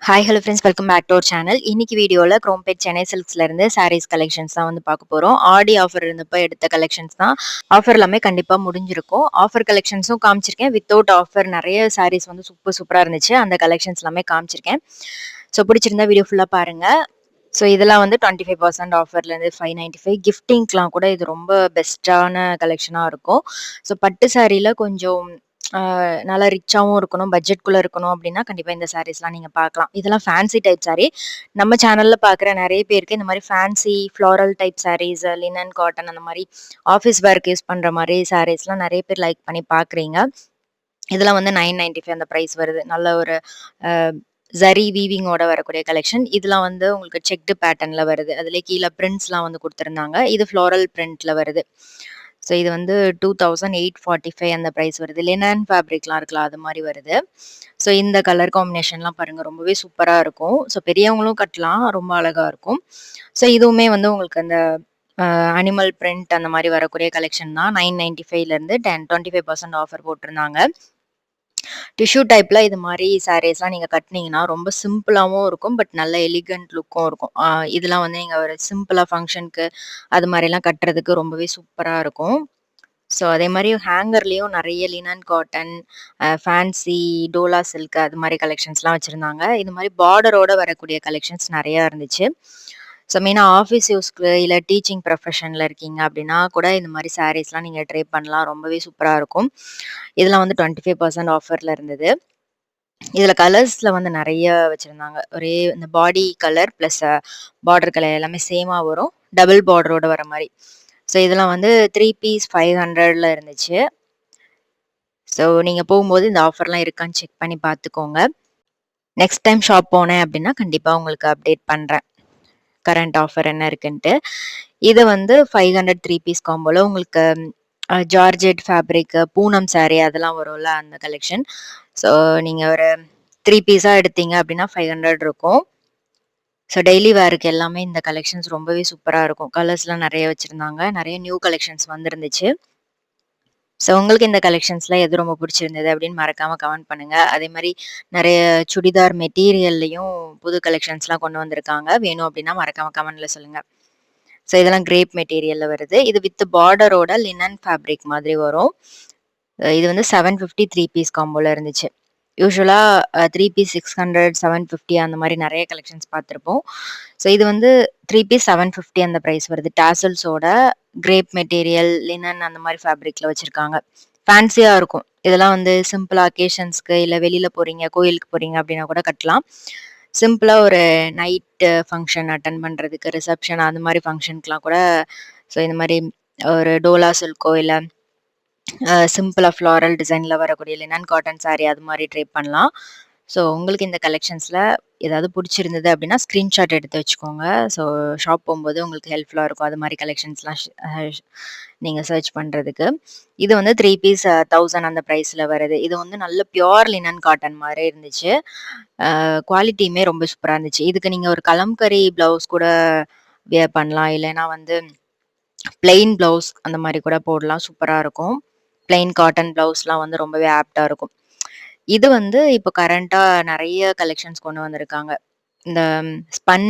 Hi hello friends, welcome back to our channel. இன்னைக்கு வீடியோவில் குரோம்பேட் சென்னை சில்க்ஸ்ல இருந்து சாரீஸ் கலெக்ஷன்ஸ் தான் வந்து பார்க்க போகிறோம். ஆடி ஆஃபர் இருந்தப்போ எடுத்த கலெக்ஷன்ஸ் தான். ஆஃபர் எல்லாமே கண்டிப்பாக முடிஞ்சிருக்கும். ஆஃபர் கலெக்ஷன்ஸும் காமிச்சிருக்கேன். வித்தவுட் ஆஃபர் நிறைய சாரீஸ் வந்து சூப்பராக இருந்துச்சு. அந்த கலெக்ஷன்ஸ் எல்லாமே காமிச்சிருக்கேன். ஸோ பிடிச்சிருந்தா வீடியோ ஃபுல்லாக பாருங்கள். ஸோ இதெல்லாம் வந்து 25% ஆஃபர்லேருந்து 595 கிஃப்டிங்க்கெலாம் கூட இது ரொம்ப பெஸ்ட்டான கலெக்ஷனாக இருக்கும். ஸோ பட்டு சாரியில் கொஞ்சம் நல்லா ரிச்சாகவும் இருக்கணும், பட்ஜெட்குள்ளே இருக்கணும் அப்படின்னா கண்டிப்பாக இந்த சாரீஸ்லாம் நீங்கள் பார்க்கலாம். இதெல்லாம் ஃபேன்சி டைப் சாரீ. நம்ம சேனலில் பார்க்குற நிறைய பேருக்கு இந்த மாதிரி fancy floral type sarees, linen, cotton அந்த மாதிரி ஆஃபீஸ் வேர்க்கு யூஸ் பண்ணுற மாதிரி சாரீஸ்லாம் நிறைய பேர் லைக் பண்ணி பார்க்குறீங்க. இதெல்லாம் வந்து 995 அந்த ப்ரைஸ் வருது. நல்ல ஒரு ஜரி வீவிங்கோட வரக்கூடிய கலெக்ஷன். இதெல்லாம் வந்து உங்களுக்கு செக்டு பேட்டர்ன்ல வருது. அதுலேயே கீழே பிரிண்ட்ஸ்லாம் வந்து கொடுத்துருந்தாங்க. இது ஃப்ளாரல் பிரிண்ட்ல வருது. ஸோ இது வந்து 2845 அந்த ப்ரைஸ் வருது. லினன் ஃபேப்ரிக்லாம் இருக்குல்ல, அது மாதிரி வருது. ஸோ இந்த கலர் காம்பினேஷன்லாம் பாருங்கள், ரொம்பவே சூப்பராக இருக்கும். ஸோ பெரியவங்களும் கட்டலாம், ரொம்ப அழகாக இருக்கும். ஸோ இதுவுமே வந்து உங்களுக்கு அந்த அனிமல் பிரிண்ட் அந்த மாதிரி வரக்கூடிய கலெக்ஷன் தான். 995லேருந்து 25% ஆஃபர் போட்டிருந்தாங்க. டிஷ்யூ டைப்ல இது மாதிரி சாரீஸ்லாம் நீங்க கட்டினீங்கன்னா ரொம்ப சிம்பிளாவும் இருக்கும். பட் நல்ல எலிகன்ட் லுக்கும் இருக்கும். இதெல்லாம் வந்து நீங்க ஒரு சிம்பிளா ஃபங்க்ஷனுக்கு அது மாதிரிலாம் கட்டுறதுக்கு ரொம்பவே சூப்பரா இருக்கும். ஸோ அதே மாதிரி ஹேங்கர்லேயும் நிறைய linen, cotton, fancy, Dola silk அது மாதிரி கலெக்ஷன்ஸ்லாம் வச்சுருந்தாங்க. இது மாதிரி பார்டரோட வரக்கூடிய கலெக்ஷன்ஸ் நிறையா இருந்துச்சு. ஸோ மெயினாக ஆஃபீஸ் யூஸ்க்கு இல்லை டீச்சிங் ப்ரொஃபஷனில் இருக்கீங்க அப்படின்னா கூட இந்த மாதிரி சாரீஸ்லாம் நீங்கள் ட்ரை பண்ணலாம். ரொம்பவே சூப்பராக இருக்கும். இதெல்லாம் வந்து 25% ஆஃபரில் இருந்தது. இதில் கலர்ஸில் வந்து நிறைய வச்சுருந்தாங்க. ஒரே இந்த பாடி கலர் ப்ளஸ் பார்டர் கலர் எல்லாமே சேமாக வரும். டபுள் பார்டரோட வர மாதிரி. ஸோ இதெல்லாம் வந்து 3 பீஸ் 500ல் இருந்துச்சு. ஸோ நீங்கள் போகும்போது இந்த ஆஃபர்லாம் இருக்கான்னு செக் பண்ணி பார்த்துக்கோங்க. நெக்ஸ்ட் டைம் ஷாப் போனேன் அப்படின்னா கண்டிப்பாக உங்களுக்கு அப்டேட் பண்ணுறேன், கரண்ட் ஆஃபர் என்ன இருக்குன்ட்டு. இது வந்து 500 3 பீஸ் காம்போல உங்களுக்கு ஜார்ஜெட் ஃபேப்ரிக், பூனம் சாரீ அதெல்லாம் வரும்ல, அந்த கலெக்ஷன். ஸோ நீங்கள் ஒரு 3 பீஸாக எடுத்தீங்க அப்படின்னா 500 இருக்கும். ஸோ டெய்லி வேருக்கு எல்லாமே இந்த கலெக்ஷன்ஸ் ரொம்பவே சூப்பராக இருக்கும். கலர்ஸ்லாம் நிறைய வச்சுருந்தாங்க. நிறைய நியூ கலெக்ஷன்ஸ் வந்துருந்துச்சு. ஸோ உங்களுக்கு இந்த கலெக்ஷன்ஸ்லாம் எது ரொம்ப பிடிச்சிருந்தது அப்படின்னு மறக்காமல் கமெண்ட் பண்ணுங்கள். அதே மாதிரி நிறைய சுடிதார் மெட்டீரியல்லையும் புது கலெக்ஷன்ஸ்லாம் கொண்டு வந்திருக்காங்க. வேணும் அப்படின்னா மறக்காமல் கமெண்ட்டில் சொல்லுங்கள். ஸோ இதெல்லாம் கிரேப் மெட்டீரியலில் வருது. இது வித் பார்டரோட லினன் ஃபேப்ரிக் மாதிரி வரும். இது வந்து 750 3 பீஸ் காம்போல இருந்துச்சு. யூஸ்வலாக 3 பீஸ் 600, 750 அந்த மாதிரி நிறைய கலெக்ஷன்ஸ் பார்த்துருப்போம். ஸோ இது வந்து 3 பீஸ் 750 அந்த ப்ரைஸ் வருது. டாசல்ஸோட கிரேப் மெட்டீரியல், லினன் அந்த மாதிரி ஃபேப்ரிக்கில் வச்சுருக்காங்க. ஃபேன்சியாக இருக்கும். இதெல்லாம் வந்து சிம்பிள் அக்கேஷன்ஸ்க்கு இல்லை வெளியில் போகிறீங்க, கோயிலுக்கு போகிறீங்க அப்படின்னா கூட கட்டலாம். சிம்பிளாக ஒரு நைட்டு ஃபங்க்ஷன் அட்டன் பண்ணுறதுக்கு, ரிசப்ஷன் அந்த மாதிரி ஃபங்க்ஷனுக்குலாம் கூட ஸோ இந்த மாதிரி ஒரு டோலா சில்க்கோ இல்லை சிம்பிளாக ஃப்ளாரல் டிசைனில் வரக்கூடிய லினன் காட்டன் சாரீ அது மாதிரி ட்ரை பண்ணலாம். ஸோ உங்களுக்கு இந்த கலெக்ஷன்ஸில் ஏதாவது பிடிச்சிருந்தது அப்படின்னா ஸ்க்ரீன்ஷாட் எடுத்து வச்சுக்கோங்க. ஸோ ஷாப் போகும்போது உங்களுக்கு ஹெல்ப்ஃபுல்லாக இருக்கும். அது மாதிரி கலெக்ஷன்ஸ்லாம் நீங்கள் சர்ச் பண்ணுறதுக்கு. இது வந்து 3 பீஸ் 1000 அந்த ப்ரைஸில் வருது. இது வந்து நல்ல பியோர் லினன் காட்டன் மாதிரி இருந்துச்சு. குவாலிட்டியுமே ரொம்ப சூப்பராக இருந்துச்சு. இதுக்கு நீங்கள் ஒரு கலம்கரி ப்ளவுஸ் கூட வியர் பண்ணலாம். இல்லைன்னா வந்து பிளெயின் ப்ளவுஸ் அந்த மாதிரி கூட போடலாம். சூப்பராக இருக்கும். பிளெயின் காட்டன் ப்ளவுஸ்லாம் வந்து ரொம்பவே ஆப்டாக இருக்கும். இது வந்து இப்போ கரண்ட்டாக நிறைய கலெக்ஷன்ஸ் கொண்டு வந்திருக்காங்க. இந்த ஸ்பன்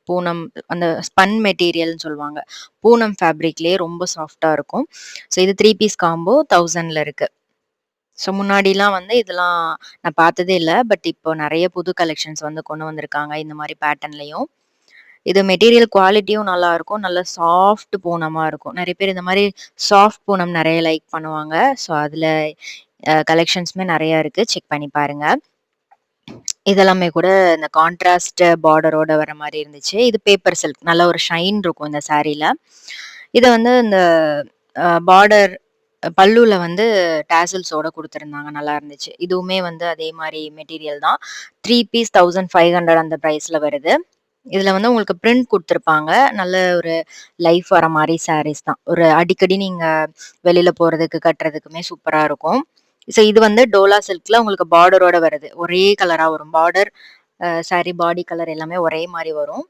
பூனம், அந்த ஸ்பன் மெட்டீரியல்னு சொல்லுவாங்க. பூனம் ஃபேப்ரிக்லேயே ரொம்ப சாஃப்டாக இருக்கும். ஸோ இது 3 பீஸ் காம்போ 1000ல் இருக்குது. ஸோ முன்னாடிலாம் வந்து இதெல்லாம் நான் பார்த்ததே இல்லை. பட் இப்போ நிறைய புது கலெக்ஷன்ஸ் வந்து கொண்டு வந்திருக்காங்க இந்த மாதிரி பேட்டர்ன்லேயும். இது மெட்டீரியல் குவாலிட்டியும் நல்லா இருக்கும். நல்ல சாஃப்ட் பூனமா இருக்கும். நிறைய பேர் இந்த மாதிரி சாஃப்ட் பூனம் நிறைய லைக் பண்ணுவாங்க. ஸோ அதில் கலெக்ஷன்ஸுமே நிறையா இருக்குது. செக் பண்ணி பாருங்க. இதெல்லாமே கூட இந்த கான்ட்ராஸ்ட் பார்டரோட வர மாதிரி இருந்துச்சு. இது பேப்பர் சில்க், நல்ல ஒரு ஷைன் இருக்கும் இந்த சாரீல. இதை வந்து இந்த பார்டர் பல்லுல வந்து டாசல்ஸோட கொடுத்துருந்தாங்க, நல்லா இருந்துச்சு. இதுவுமே வந்து அதே மாதிரி மெட்டீரியல் தான். 3 பீஸ் 1500 அந்த ப்ரைஸில் வருது. இதில் வந்து உங்களுக்கு பிரிண்ட் கொடுத்துருப்பாங்க. நல்ல ஒரு லைஃப் வர மாதிரி சாரீஸ் தான். ஒரு அடிக்கடி நீங்கள் வெளியில் போகிறதுக்கு கட்டுறதுக்குமே சூப்பராக இருக்கும். ஸோ இது வந்து டோலா சில்கில் உங்களுக்கு பார்டரோட வருது. ஒரே கலராக வரும். பார்டர், சாரீ பாடி கலர் எல்லாமே ஒரே மாதிரி வரும்.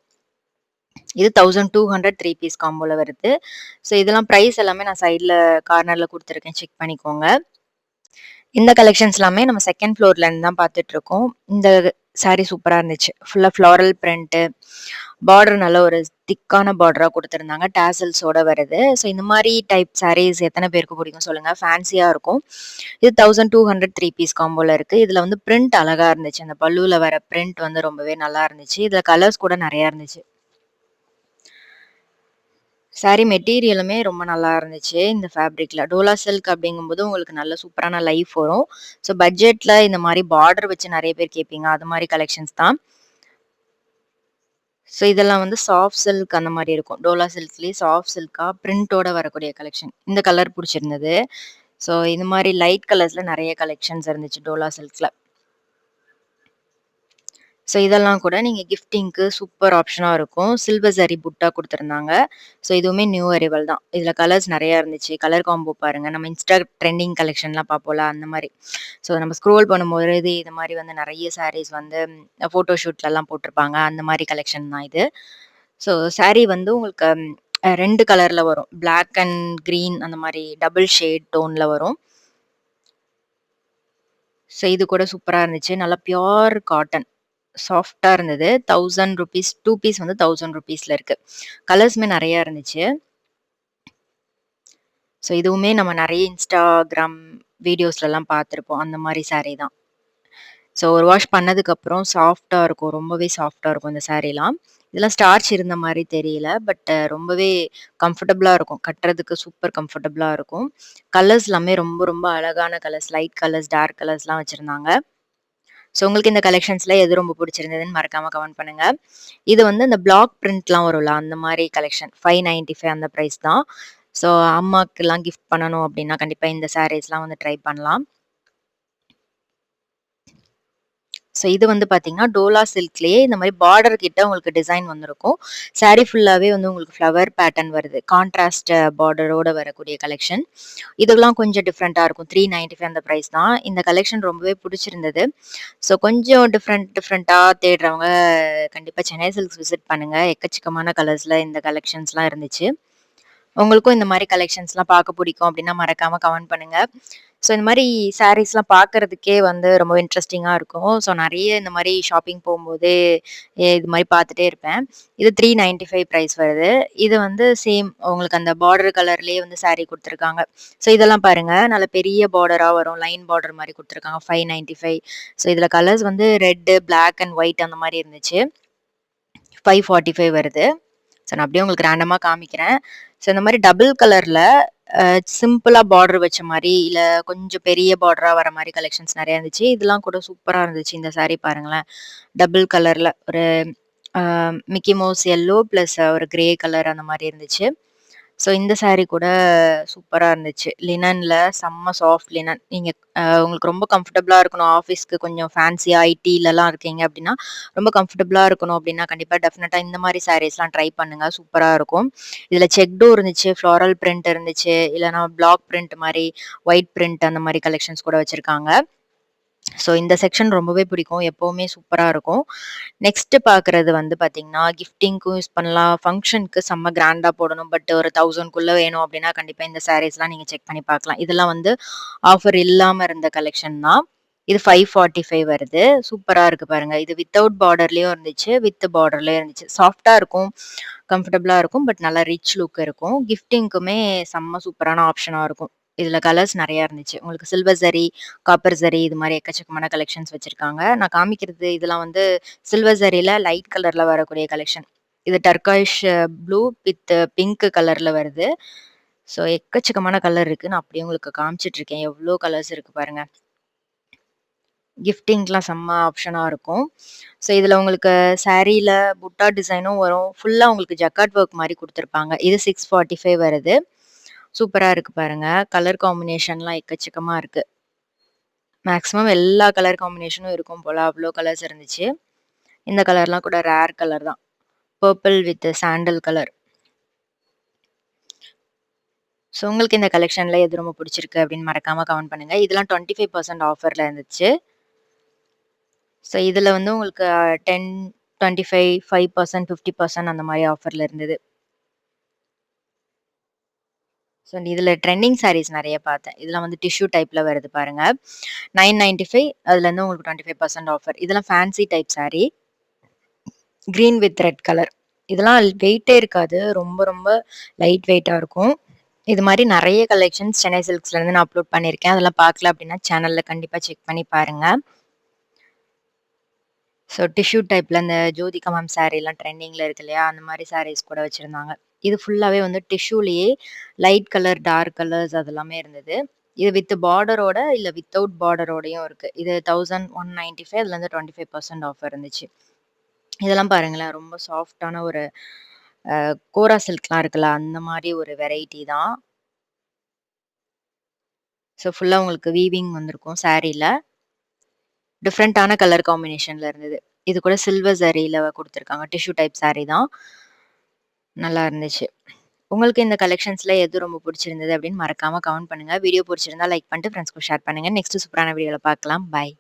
இது 1200 3 பீஸ் காம்போல வருது. ஸோ இதெல்லாம் ப்ரைஸ் எல்லாமே நான் சைடில் கார்னரில் கொடுத்துருக்கேன், செக் பண்ணிக்கோங்க. இந்த கலெக்ஷன்ஸ் எல்லாமே நம்ம செகண்ட் ஃப்ளோர்லேருந்து தான் பார்த்துட்ருக்கோம். இந்த சாரி சூப்பரா இருந்துச்சு. ஃபுல்லா ஃப்ளாரல் பிரிண்ட். பார்டர் நல்ல ஒரு திக்கான பார்டரா குடுத்திருந்தாங்க. டாசல்ஸோட வருது. ஸோ இந்த மாரி டைப் சாரீஸ் எத்தன பேருக்கு பிடிக்கும் சொல்லுங்க. ஃபேன்சியா இருக்கும். இது 1200 3 பீஸ் காம்போல இருக்கு. இதுல வந்து பிரிண்ட் அழகா இருந்துச்சு. அந்த பல்லுல வர பிரிண்ட் வந்து ரொம்பவே நல்லா இருந்துச்சு. இதுல கலர்ஸ் கூட நெறைய இருந்துச்சு. சாரி மெட்டீரியலுமே ரொம்ப நல்லா இருந்துச்சு. இந்த ஃபேப்ரிக்ல. டோலா சில்க் அப்படிங்கும்போது உங்களுக்கு நல்ல சூப்பரான லைஃப் வரும். ஸோ பட்ஜெட்ல இந்த மாரி பார்டர் வச்சு நெறைய பேர் கேட்பீங்க. அது மாரி கலெக்ஷன்ஸ் தான். ஸோ இதெல்லாம் வந்து சாஃப்ட் சில்க் அந்த மாரி இருக்கும். டோலா சில்க்லயே சாஃப்ட் சில்கா பிரிண்டோட வரக்கூடிய கலெக்ஷன். இந்த கலர் புடிச்சிருந்தது. ஸோ இந்த மாரி லைட் கலர்ஸ்ல நெறைய கலெக்ஷன்ஸ் இருந்துச்சு டோலா சில்க்ஸ்ல. ஸோ இதெல்லாம் கூட நீங்க கிஃப்டிங்க்கு சூப்பர் ஆப்ஷனா இருக்கும். சில்வர் ஜரி புட்டா குடுத்திருந்தாங்க. ஸோ இதுவுமே நியூ அரைவல் தான். இதுல கலர்ஸ் நெறைய இருந்துச்சு. கலர் காம்போ பாருங்க. நம்ம இன்ஸ்டா ட்ரெண்டிங் கலெக்ஷன்லாம் பார்ப்போம்ல அந்த மாரி. ஸோ நம்ம ஸ்க்ரோல் பண்ணும்பொழுது இது மாரி வந்து நெறைய சாரீஸ் வந்து ஃபோட்டோ ஷூட்லலாம் போட்டிருப்பாங்க. அந்த மாரி கலெக்ஷன் தான் இது. ஸோ சாரி வந்து உங்களுக்கு 2 கலர்ல வரும். பிளாக் அண்ட் கிரீன் அந்த மாரி டபுள் ஷேட் டோன்ல வரும். ஸோ இது கூட சூப்பரா இருந்துச்சு. நல்லா பியூர் காட்டன். சாஃப்ட்டா இருந்தது. ₹1000 2 பீஸ் வந்து ₹1000ல இருக்கு. கலர்ஸுமே நெறைய இருந்துச்சு. ஸோ இதுவுமே நம்ம நெறைய Instagram வீடியோஸ்லலாம் பார்த்துருப்போம். அந்த மாரி சாரி தான். ஸோ ஒரு வாஷ் பண்ணதுக்கப்புறம் சாஃப்ட்டா இருக்கும். ரொம்பவே சாஃப்ட்டா இருக்கும் இந்த சாரீலாம். இதெல்லாம் ஸ்டார்ச் இருந்த மாரி தெரியல. பட் ரொம்பவே கம்ஃபர்டபுளா இருக்கும். கட்டுறதுக்கு சூப்பர் கம்ஃபர்டபுளா இருக்கும். கலர்ஸ் எல்லாமே ரொம்ப ரொம்ப அழகான கலர்ஸ். லைட் கலர்ஸ், டார்க் கலர்ஸ்லாம் வச்சிருந்தாங்க. ஸோ உங்களுக்கு இந்த கலெக்ஷன்ஸ்ல எது ரொம்ப பிடிச்சிருந்ததுன்னு மறக்காம கமெண்ட் பண்ணுங்க. இது வந்து இந்த பிளாக் பிரிண்ட்லாம் வரும்ல, அந்த மாரி கலெக்ஷன். 595 அந்த பிரைஸ் தான். ஸோ அம்மாக்குலாம் கிஃப்ட் பண்ணணும் அப்டின்னா, கண்டிப்பா இந்த சாரீஸ்லாம் வந்து ட்ரை பண்ணலாம். ஸோ இது வந்து பார்த்தீங்கன்னா, டோலா சில்க்லயே இந்த மாரி பார்டர் கிட்ட உங்களுக்கு டிசைன் வந்திருக்கும். சாரி ஃபுல்லாவே வந்து உங்களுக்கு ஃப்ளவர் பேட்டர்ன் வருது. கான்ட்ராஸ்ட் பார்டரோட வரக்கூடிய கலெக்ஷன். இதெல்லாம் கொஞ்சம் டிஃப்ரெண்ட்டா இருக்கும். 395 அந்த பிரைஸ் தான். இந்த கலெக்ஷன் ரொம்பவே புடிச்சிருந்தது. ஸோ கொஞ்சம் டிஃப்ரெண்ட்டா தேடுறவங்க கண்டிப்பா சென்னை சில்க்ஸ் விசிட் பண்ணுங்க. எக்கச்சக்கமான கலர்ஸ்ல இந்த கலெக்ஷன்ஸ்லாம் இருந்துச்சு. உங்களுக்கும் இந்த மாரி கலெக்ஷன்ஸ்லாம் பார்க்க பிடிக்கும் அப்டின்னா மறக்காம கமெண்ட் பண்ணுங்க. ஸோ இந்த மாரி சாரீஸ்லாம் பார்க்கறதுக்கே வந்து ரொம்ப இன்ட்ரஸ்டிங்கா இருக்கும். ஸோ நெறைய இந்த மாரி ஷாப்பிங் போம்போது இது மாரி பார்த்துட்டே இருப்பேன். இது 395 பிரைஸ் வருது. இது வந்து சேம் உங்களுக்கு அந்த பார்டர் கலர்லயே வந்து சாரி குடுத்துருக்காங்க. ஸோ இதெல்லாம் பாருங்க, நல்ல பெரிய பார்டரா வரும். லைன் பார்டர் மாரி குடுத்துருக்காங்க. 595. ஸோ இதுல கலர்ஸ் வந்து ரெட், பிளாக் அண்ட் ஒயிட் அந்த மாரி இருந்துச்சு. 545 வருது. ஸோ நான் அப்படியே உங்களுக்கு ரேண்டமா காமிக்கிறேன். ஸோ இந்த மாரி டபுள் கலர்ல சிம்பிளா பார்டர் வச்ச மாரி, இல்ல கொஞ்சம் பெரிய பார்டரா வர மாரி கலெக்ஷன்ஸ் நெறைய இருந்துச்சு. இதெல்லாம் கூட சூப்பரா இருந்துச்சு. இந்த சாரி பாருங்களேன். டபுள் கலர்ல ஒரு அ மிக்கி மவுஸ் எல்லோ பிளஸ் ஒரு கிரே கலர் அந்த மாரி இருந்துச்சு. ஸோ இந்த சாரி கூட சூப்பரா இருந்துச்சு. லினன்ல செம்ம சாஃப்ட் லினன். நீங்க உங்களுக்கு ரொம்ப கம்ஃபர்டபுளா இருக்கணும். ஆஃபீஸ்க்கு கொஞ்சம் ஃபேன்சியா ஐடிலலாம் இருக்கீங்க அப்டின்னா, ரொம்ப கம்ஃபர்டபுளா இருக்கணும் அப்டின்னா, கண்டிப்பா டெஃபினட்டா இந்த மாரி சாரீஸ்லாம் ட்ரை பண்ணுங்க. சூப்பரா இருக்கும். இதுல செக்டும் இருந்துச்சு, ஃப்ளாரல் பிரிண்ட் இருந்துச்சு, இல்லன்னா பிளாக் பிரிண்ட் மாரி, ஒயிட் பிரிண்ட் அந்த மாரி கலெக்ஷன்ஸ் கூட வச்சிருக்காங்க. ஸோ இந்த செக்ஷன் ரொம்பவே பிடிக்கும். எப்பவுமே சூப்பரா இருக்கும். நெக்ஸ்ட் பார்க்குறது வந்து பார்த்தீங்கன்னா, கிஃப்டிங்க்கும் யூஸ் பண்ணலாம். ஃபங்ஷனுக்கு செம்ம கிராண்டா போடணும். பட் ஒரு 1000க்குள்ள வேணும் அப்டின்னா, கண்டிப்பா இந்த சாரீஸ்லாம் நீங்க செக் பண்ணி பார்க்கலாம். இதெல்லாம் வந்து ஆஃபர் இல்லாம இருந்த கலெக்ஷன் தான். இது 545 வருது. சூப்பரா இருக்கு பாருங்க. இது வித்தவுட் பார்டர்லயும் இருந்துச்சு, வித் பார்டர்லயும் இருந்துச்சு. சாஃப்ட்டா இருக்கும், கம்ஃபர்டபுளா இருக்கும். பட் நல்லா ரிச் லுக் இருக்கும். கிஃப்டிங்க்குமே செம்ம சூப்பரான ஆப்ஷனா இருக்கும். இதுல கலர்ஸ் நெறைய இருந்துச்சு. உங்களுக்கு சில்வர் ஜரி, காப்பர் ஜரி இது மாரி எக்கச்சக்கமான கலெக்ஷன்ஸ் வச்சிருக்காங்க. நான் காமிக்கிறது இதெல்லாம் வந்து சில்வர் ஜரில லைட் கலர்ல வரக்கூடிய கலெக்ஷன். இது டர்காயிஷ் ப்ளூ வித் பிங்க் கலர்ல வருது. ஸோ எக்கச்சக்கமான கலர் இருக்கு. நான் அப்படியே உங்களுக்கு காமிச்சுட்டு இருக்கேன். எவ்ளோ கலர்ஸ் இருக்கு பாருங்க. கிஃப்டிங்க்லாம் செம்ம ஆப்ஷனா இருக்கும். ஸோ இதுல உங்களுக்கு சாரீல புட்டா டிசைனும் வரும். ஃபுல்லா உங்களுக்கு ஜக்கார்ட் ஒர்க் மாரி குடுத்துருப்பாங்க. இது 645 வருது. சூப்பரா இருக்கு பாருங்க. கலர் காம்பினேஷன்லாம் எக்கச்சக்கமா இருக்கு. மேக்ஸிமம் எல்லா கலர் காம்பினேஷனும் இருக்கும் போல. அவ்ளோ கலர்ஸ் இருந்துச்சு. இந்த கலர்லாம் கூட ரேர் கலர் தான். Purple with sandal colour. So உங்களுக்கு இந்த கலெக்ஷன்ல எது ரொம்ப பிடிச்சிருக்கு அப்படின்னு மறக்காம கமெண்ட் பண்ணுங்க. இதெல்லாம் 25% ஆஃபர்ல இருந்துச்சு. ஸோ இதுல வந்து உங்களுக்கு 10, 25, 5%, 50% அந்த மாரி ஆஃபர்ல இருந்தது. ஸோ இதில ட்ரெண்டிங் சாரீஸ் நெறைய பார்த்தேன். இதெல்லாம் வந்து டிஷ்யூ டைப்ல வருது பாருங்க. 995 அதுலேருந்து உங்களுக்கு 25% ஆஃபர். இதெல்லாம் fancy type sorry. Green with red colour. இதெல்லாம் வெயிட்டே இருக்காது. ரொம்ப ரொம்ப லைட் வெயிட்டா இருக்கும். இது மாரி நெறைய கலெக்ஷன்ஸ் சென்னை சில்க்ஸ்லேருந்து நான் அப்லோட் பண்ணியிருக்கேன். அதெல்லாம் பார்க்கல அப்டின்னா சேனல்ல கண்டிப்பா செக் பண்ணி பாருங்க. ஸோ டிஷ்யூ டைப்ல இந்த ஜோதிகா மேம் சாரீலாம் ட்ரெண்டிங்ல இருக்கு இல்லையா? அந்த மாரி சாரீஸ் கூட வச்சிருந்தாங்க. இது ஃபுல்லாவே வந்து டிஷ்யூலயே லைட் கலர், டார்க் கலர்ஸ் அதெல்லாமே இருந்தது. இது வித் பார்டரோட இல்ல வித்தவுட் பார்டரோடயும் இருக்கு. இது 1195 அதுலேருந்து 25% ஆஃபர் இருந்துச்சு. இதெல்லாம் பாருங்களேன், ரொம்ப சாஃப்ட்டான ஒரு கோரா சில்க்லாம் இருக்குல்ல, அந்த மாரி ஒரு வெரைட்டி தான். ஸோ ஃபுல்லா உங்களுக்கு வீவிங் வந்திருக்கும் சாரீல. டிஃப்ரெண்ட்டான கலர் காம்பினேஷன்ல இருந்தது. இது கூட சில்வர் ஜரியில குடுத்துருக்காங்க. டிஷ்யூ டைப் சாரி தான். நல்லா இருந்துச்சு. உங்களுக்கு இந்த கலெக்ஷன்ஸ்ல எது ரொம்ப புடிச்சிருந்தது அப்படின்னு மறக்காம கமெண்ட் பண்ணுங்க. வீடியோ புடிச்சிருந்தா லைக் பண்ணிட்டு ஃப்ரெண்ட்ஸ்க்கு ஷேர் பண்ணுங்க. நெக்ஸ்ட் சூப்பரான வீடியோல பார்க்கலாம். பாய்.